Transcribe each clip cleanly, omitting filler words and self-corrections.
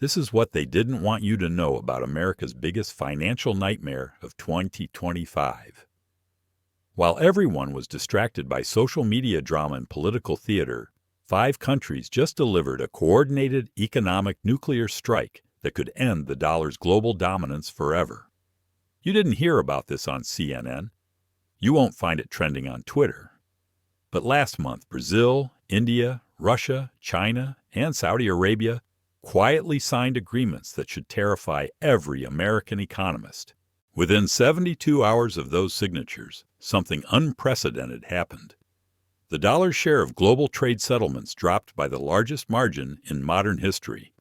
This is what they didn't want you to know about America's biggest financial nightmare of 2025. While everyone was distracted by social media drama and political theater, 5 countries just delivered a coordinated economic nuclear strike that could end the dollar's global dominance forever. You didn't hear about this on CNN. You won't find it trending on Twitter. But last month, Brazil, India, Russia, China, and Saudi Arabia quietly signed agreements that should terrify every American economist. Within 72 hours of those signatures, something unprecedented happened. The dollar's share of global trade settlements dropped by the largest margin in modern history.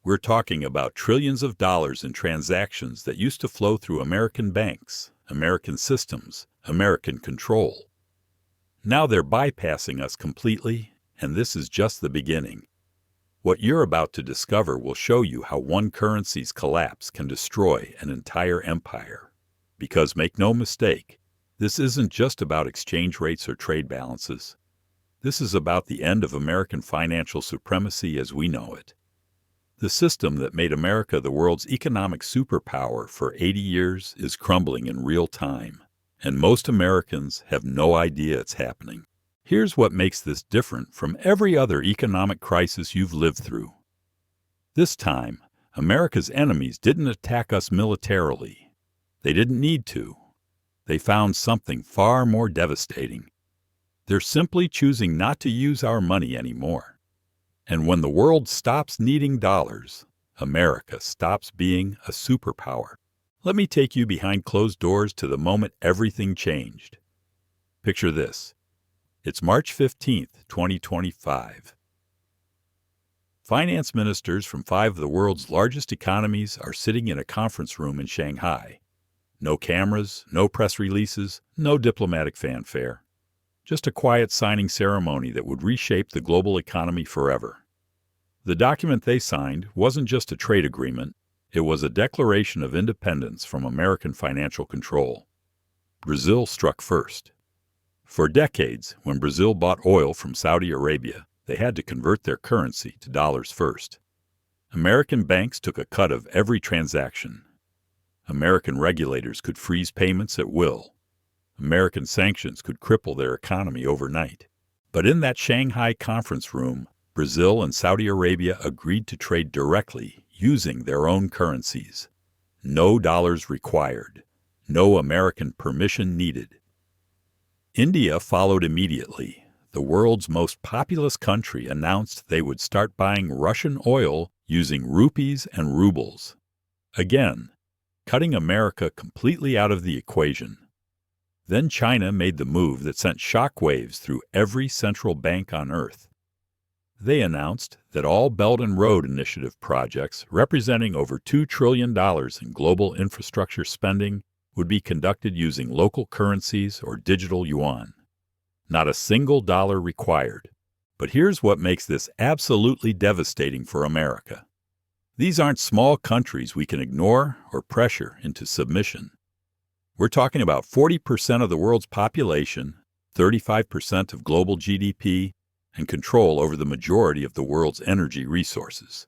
We're talking about trillions of dollars in transactions that used to flow through American banks, American systems, American control. Now they're bypassing us completely, and this is just the beginning. What you're about to discover will show you how one currency's collapse can destroy an entire empire. Because make no mistake, this isn't just about exchange rates or trade balances. This is about the end of American financial supremacy as we know it. The system that made America the world's economic superpower for 80 years is crumbling in real time, and most Americans have no idea it's happening. Here's what makes this different from every other economic crisis you've lived through. This time, America's enemies didn't attack us militarily. They didn't need to. They found something far more devastating. They're simply choosing not to use our money anymore. And when the world stops needing dollars, America stops being a superpower. Let me take you behind closed doors to the moment everything changed. Picture this. It's March 15th, 2025. Finance ministers from 5 of the world's largest economies are sitting in a conference room in Shanghai. No cameras, no press releases, no diplomatic fanfare. Just a quiet signing ceremony that would reshape the global economy forever. The document they signed wasn't just a trade agreement, it was a declaration of independence from American financial control. Brazil struck first. For decades, when Brazil bought oil from Saudi Arabia, they had to convert their currency to dollars first. American banks took a cut of every transaction. American regulators could freeze payments at will. American sanctions could cripple their economy overnight. But in that Shanghai conference room, Brazil and Saudi Arabia agreed to trade directly using their own currencies. No dollars required. No American permission needed. India followed immediately. The world's most populous country announced they would start buying Russian oil using rupees and rubles. Again, cutting America completely out of the equation. Then China made the move that sent shockwaves through every central bank on Earth. They announced that all Belt and Road Initiative projects representing over $2 trillion in global infrastructure spending would be conducted using local currencies or digital yuan. Not a single dollar required. But here's what makes this absolutely devastating for America. These aren't small countries we can ignore or pressure into submission. We're talking about 40% of the world's population, 35% of global GDP, and control over the majority of the world's energy resources.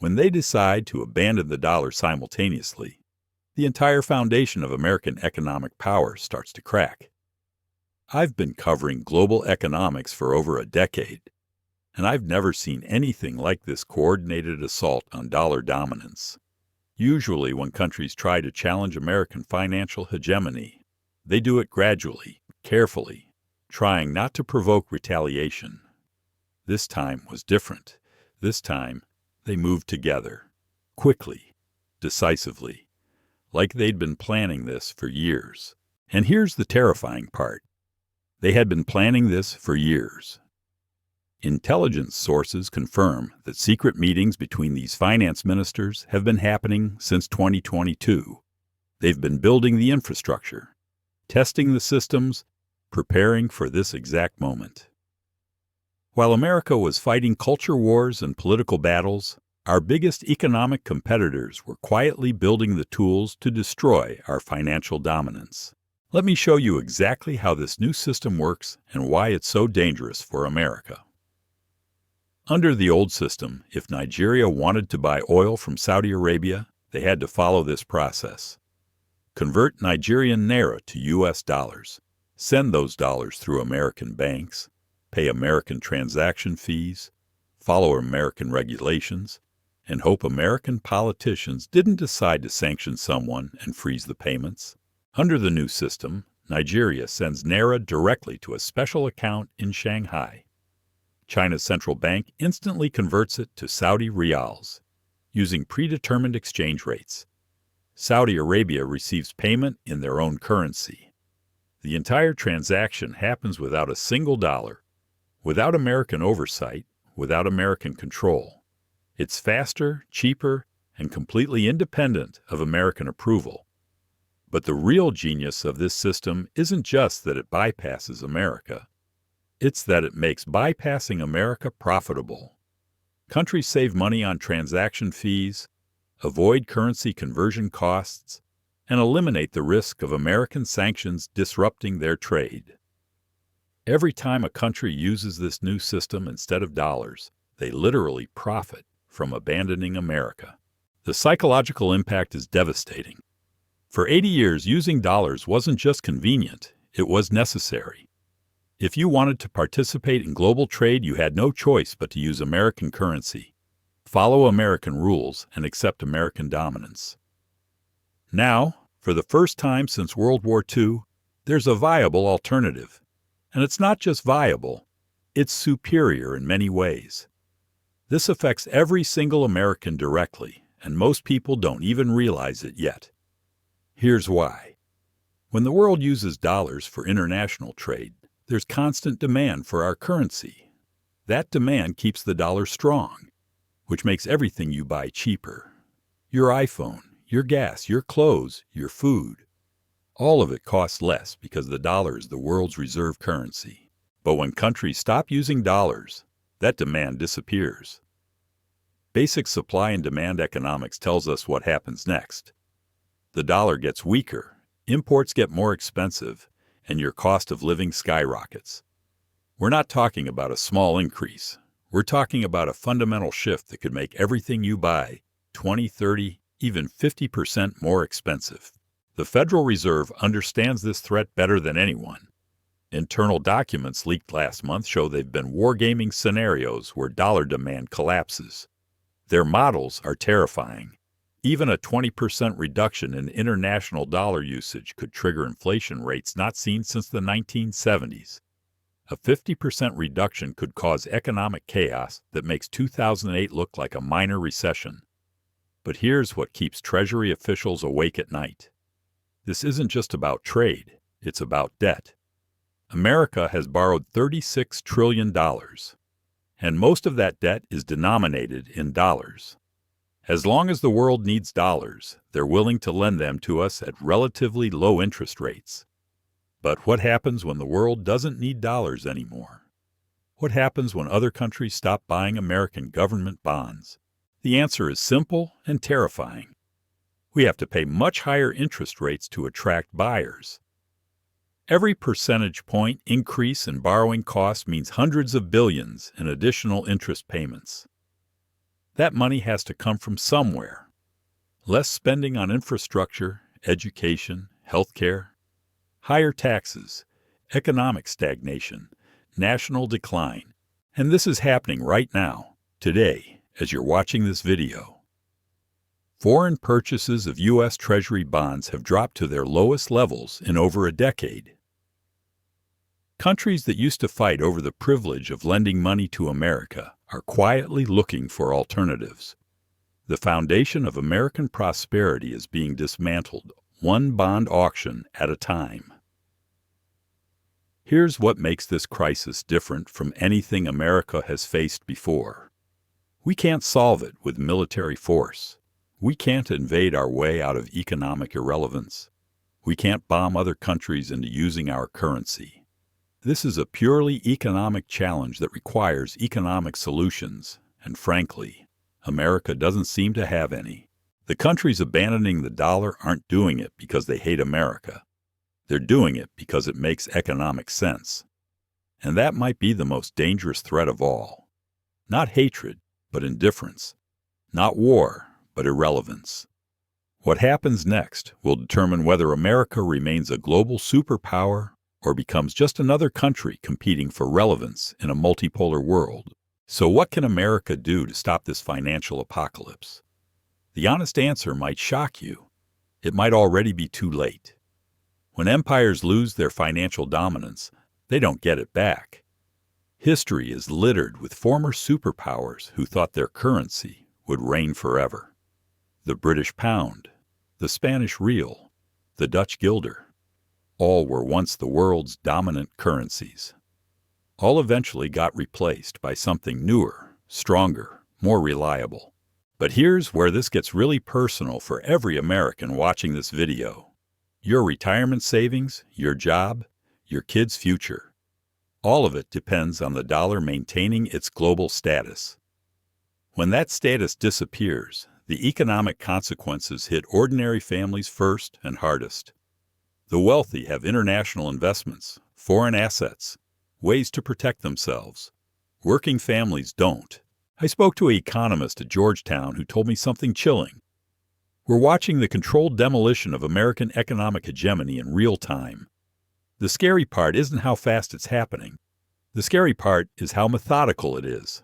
When they decide to abandon the dollar simultaneously, the entire foundation of American economic power starts to crack. I've been covering global economics for over a decade, and I've never seen anything like this coordinated assault on dollar dominance. Usually when countries try to challenge American financial hegemony, they do it gradually, carefully, trying not to provoke retaliation. This time was different. This time, they moved together, quickly, decisively, like they'd been planning this for years. And here's the terrifying part. They had been planning this for years. Intelligence sources confirm that secret meetings between these finance ministers have been happening since 2022. They've been building the infrastructure, testing the systems, preparing for this exact moment. While America was fighting culture wars and political battles, our biggest economic competitors were quietly building the tools to destroy our financial dominance. Let me show you exactly how this new system works and why it's so dangerous for America. Under the old system, if Nigeria wanted to buy oil from Saudi Arabia, they had to follow this process. Convert Nigerian naira to U.S. dollars, send those dollars through American banks, pay American transaction fees, follow American regulations, and hope American politicians didn't decide to sanction someone and freeze the payments. Under the new system, Nigeria sends naira directly to a special account in Shanghai. China's central bank instantly converts it to Saudi riyals, using predetermined exchange rates. Saudi Arabia receives payment in their own currency. The entire transaction happens without a single dollar, without American oversight, without American control. It's faster, cheaper, and completely independent of American approval. But the real genius of this system isn't just that it bypasses America. It's that it makes bypassing America profitable. Countries save money on transaction fees, avoid currency conversion costs, and eliminate the risk of American sanctions disrupting their trade. Every time a country uses this new system instead of dollars, they literally profit from abandoning America. The psychological impact is devastating. For 80 years, using dollars wasn't just convenient, it was necessary. If you wanted to participate in global trade, you had no choice but to use American currency, follow American rules, and accept American dominance. Now, for the first time since World War II, there's a viable alternative. And it's not just viable, it's superior in many ways. This affects every single American directly, and most people don't even realize it yet. Here's why. When the world uses dollars for international trade, there's constant demand for our currency. That demand keeps the dollar strong, which makes everything you buy cheaper. Your iPhone, your gas, your clothes, your food. All of it costs less because the dollar is the world's reserve currency. But when countries stop using dollars, that demand disappears. Basic supply and demand economics tells us what happens next. The dollar gets weaker, imports get more expensive, and your cost of living skyrockets. We're not talking about a small increase. We're talking about a fundamental shift that could make everything you buy 20, 30, even 50% more expensive. The Federal Reserve understands this threat better than anyone. Internal documents leaked last month show they've been wargaming scenarios where dollar demand collapses. Their models are terrifying. Even a 20% reduction in international dollar usage could trigger inflation rates not seen since the 1970s. A 50% reduction could cause economic chaos that makes 2008 look like a minor recession. But here's what keeps Treasury officials awake at night. This isn't just about trade, it's about debt. America has borrowed $36 trillion, and most of that debt is denominated in dollars. As long as the world needs dollars, they're willing to lend them to us at relatively low interest rates. But what happens when the world doesn't need dollars anymore? What happens when other countries stop buying American government bonds? The answer is simple and terrifying. We have to pay much higher interest rates to attract buyers. Every percentage point increase in borrowing costs means hundreds of billions in additional interest payments. That money has to come from somewhere. Less spending on infrastructure, education, healthcare, higher taxes, economic stagnation, national decline. And this is happening right now, today, as you're watching this video. Foreign purchases of U.S. Treasury bonds have dropped to their lowest levels in over a decade. Countries that used to fight over the privilege of lending money to America are quietly looking for alternatives. The foundation of American prosperity is being dismantled, one bond auction at a time. Here's what makes this crisis different from anything America has faced before. We can't solve it with military force. We can't invade our way out of economic irrelevance. We can't bomb other countries into using our currency. This is a purely economic challenge that requires economic solutions, and frankly, America doesn't seem to have any. The countries abandoning the dollar aren't doing it because they hate America. They're doing it because it makes economic sense. And that might be the most dangerous threat of all. Not hatred, but indifference. Not war, but irrelevance. What happens next will determine whether America remains a global superpower or becomes just another country competing for relevance in a multipolar world. So what can America do to stop this financial apocalypse? The honest answer might shock you. It might already be too late. When empires lose their financial dominance, they don't get it back. History is littered with former superpowers who thought their currency would reign forever. The British pound, the Spanish real, the Dutch guilder, all were once the world's dominant currencies. All eventually got replaced by something newer, stronger, more reliable. But here's where this gets really personal for every American watching this video. Your retirement savings, your job, your kids' future. All of it depends on the dollar maintaining its global status. When that status disappears, the economic consequences hit ordinary families first and hardest. The wealthy have international investments, foreign assets, ways to protect themselves. Working families don't. I spoke to an economist at Georgetown who told me something chilling. We're watching the controlled demolition of American economic hegemony in real time. The scary part isn't how fast it's happening. The scary part is how methodical it is.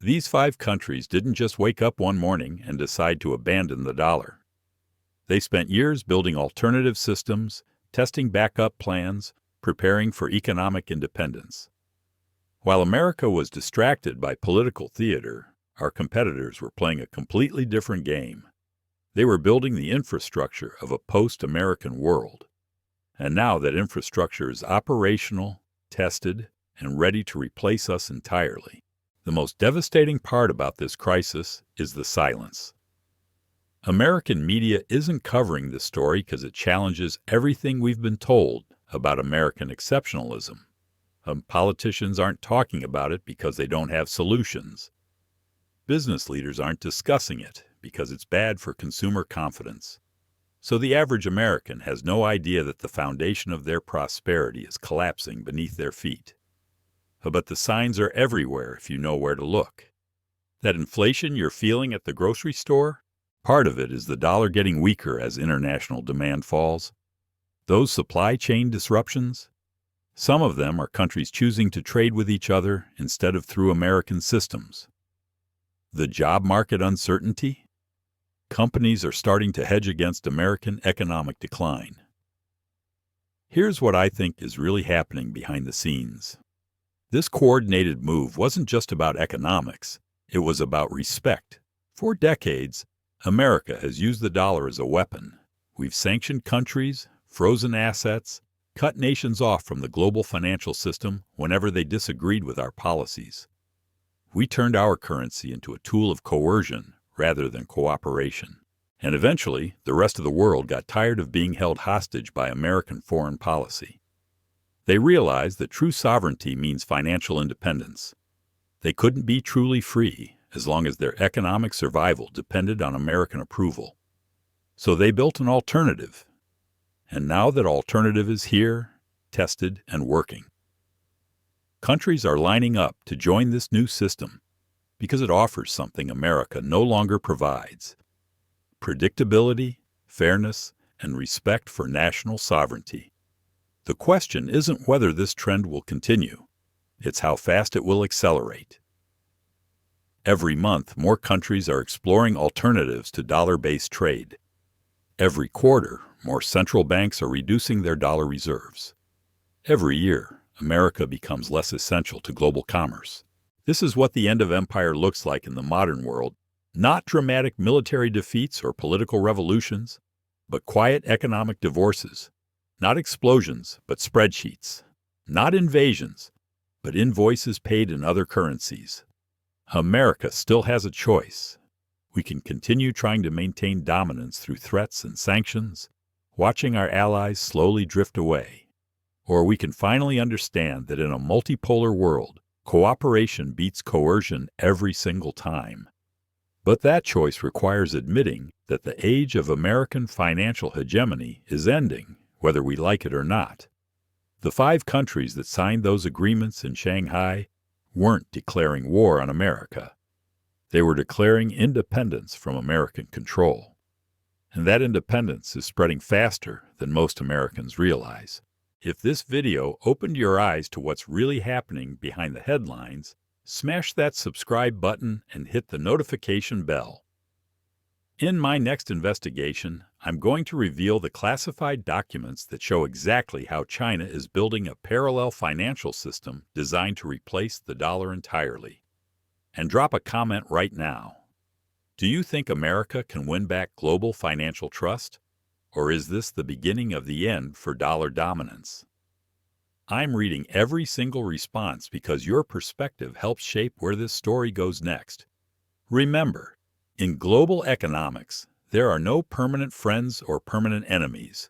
These 5 countries didn't just wake up one morning and decide to abandon the dollar. They spent years building alternative systems, testing backup plans, preparing for economic independence. While America was distracted by political theater, our competitors were playing a completely different game. They were building the infrastructure of a post-American world. And now that infrastructure is operational, tested, and ready to replace us entirely, the most devastating part about this crisis is the silence. American media isn't covering this story because it challenges everything we've been told about American exceptionalism. Politicians aren't talking about it because they don't have solutions. Business leaders aren't discussing it because it's bad for consumer confidence. So the average American has no idea that the foundation of their prosperity is collapsing beneath their feet. But the signs are everywhere if you know where to look. That inflation you're feeling at the grocery store? Part of it is the dollar getting weaker as international demand falls. Those supply chain disruptions? Some of them are countries choosing to trade with each other instead of through American systems. The job market uncertainty? Companies are starting to hedge against American economic decline. Here's what I think is really happening behind the scenes. This coordinated move wasn't just about economics, it was about respect. For decades, America has used the dollar as a weapon. We've sanctioned countries, frozen assets, cut nations off from the global financial system whenever they disagreed with our policies. We turned our currency into a tool of coercion rather than cooperation. And eventually, the rest of the world got tired of being held hostage by American foreign policy. They realized that true sovereignty means financial independence. They couldn't be truly free as long as their economic survival depended on American approval. So they built an alternative. And now that alternative is here, tested, and working. Countries are lining up to join this new system because it offers something America no longer provides: predictability, fairness, and respect for national sovereignty. The question isn't whether this trend will continue, it's how fast it will accelerate. Every month, more countries are exploring alternatives to dollar-based trade. Every quarter, more central banks are reducing their dollar reserves. Every year, America becomes less essential to global commerce. This is what the end of empire looks like in the modern world, not dramatic military defeats or political revolutions, but quiet economic divorces. Not explosions, but spreadsheets. Not invasions, but invoices paid in other currencies. America still has a choice. We can continue trying to maintain dominance through threats and sanctions, watching our allies slowly drift away. Or we can finally understand that in a multipolar world, cooperation beats coercion every single time. But that choice requires admitting that the age of American financial hegemony is ending, whether we like it or not. The 5 countries that signed those agreements in Shanghai weren't declaring war on America. They were declaring independence from American control. And that independence is spreading faster than most Americans realize. If this video opened your eyes to what's really happening behind the headlines, smash that subscribe button and hit the notification bell. In my next investigation, I'm going to reveal the classified documents that show exactly how China is building a parallel financial system designed to replace the dollar entirely. And drop a comment right now. Do you think America can win back global financial trust? Or is this the beginning of the end for dollar dominance? I'm reading every single response because your perspective helps shape where this story goes next. Remember, in global economics, there are no permanent friends or permanent enemies,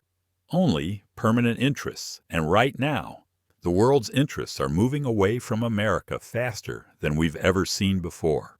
only permanent interests, and right now, the world's interests are moving away from America faster than we've ever seen before.